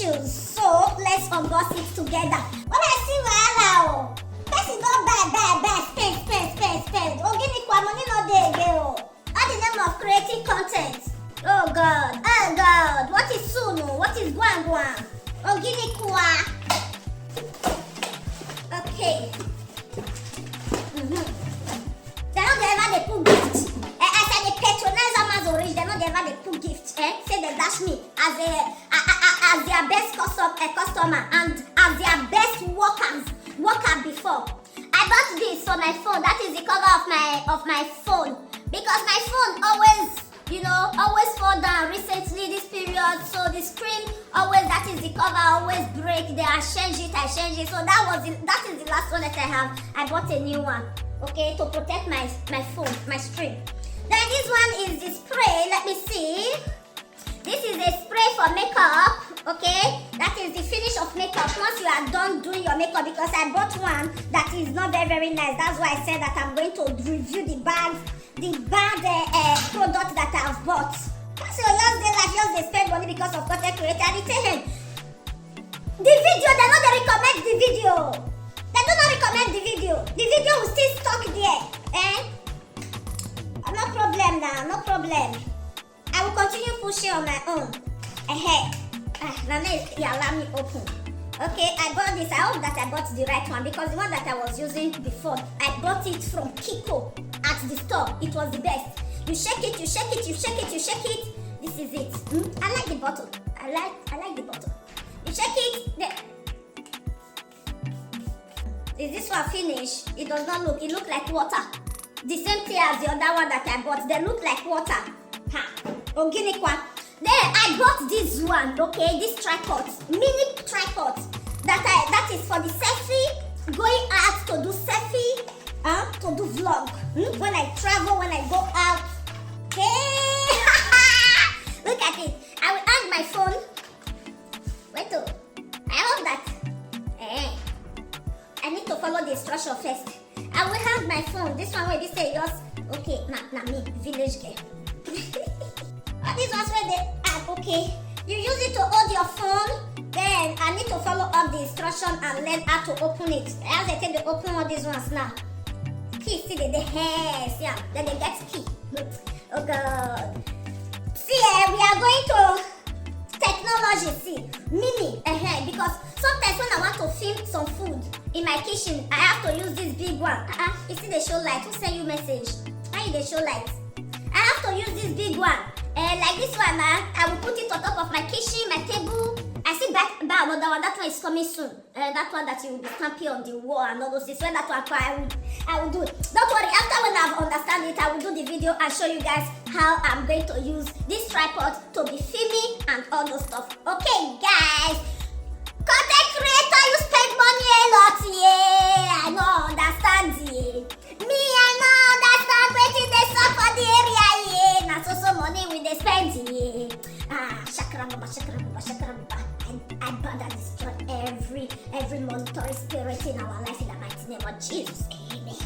issues. So let's unbox it together. When I see wahala, person don buy, spend. Ogini kwa money no dey again o. All the name of creating content. Oh God, what is sunu? What is guan? Ogini kwa. Okay. They no dey ever dey put gift. As I dey patronize Amazon reach, they no dey ever dey put gift. Say they dash me as their best customer and as their best worker before. I bought this for my phone. That is the cover of my phone because my phone always fall down recently this period. So the screen that is the cover always break. Then I change it. So that is the last one that I have. I bought a new one. Okay, to protect my phone, my screen. Then this one is the spray. Let me see. This is a spray for makeup. Okay, that is the finish of makeup once you are done doing your makeup, because I bought one that is not very nice. That's why I said that I'm going to review the bad product that I've bought. So just they spend money because of content creator. And tell him the video, they don't recommend the video. They do not recommend the video. The video will still stuck there. No problem now, no problem. I will continue pushing on my own. Now allow me open. Okay, I bought this. I hope that I bought the right one because the one that I was using before, I bought it from Kiko at the store. It was the best. You shake it. This is it. I like the bottle. I like the bottle. You shake it. Is this one finished? It does not look. It looks like water. The same thing as the other one that I bought. They look like water. Then I bought this one, okay, this tripod, mini tripod that is for the selfie, going out to do selfie, to do vlog. When I travel, when I go out. Okay, look at it. I will hang my phone. Wait, I hope that. I need to follow the instruction first. I will hang my phone. This one will be say yours. Okay, na me, village girl. This one's where they are. Okay, you use it to hold your phone. Then I need to follow up the instruction and learn how to open it. As I tell you, open all these ones now. Key, see the hairs, yeah. Then they get key. Oh God. See, we are going to technology. See, mini. Because sometimes when I want to film some food in my kitchen, I have to use this big one. You see the show light. Who send you message? Why you the show light? I have to use this big one. Like this one, I will put it on top of my kitchen, my table. I see buy another one. That one is coming soon. That one that you will be stamping on the wall and all those things. When that one I will do it. Don't worry. After when I understand it, I will do the video and show you guys how I'm going to use this tripod to be filming and all those stuff. Okay, guys. Content creator, you spend money a lot, yeah. I don't understand it. Me, I know understand wetin dey sup for the area, yeah. Na so money we dey spend, yeah. Shakarababa. I bound and destroy every monitoring spirit in our life in the mighty name of Jesus. Amen.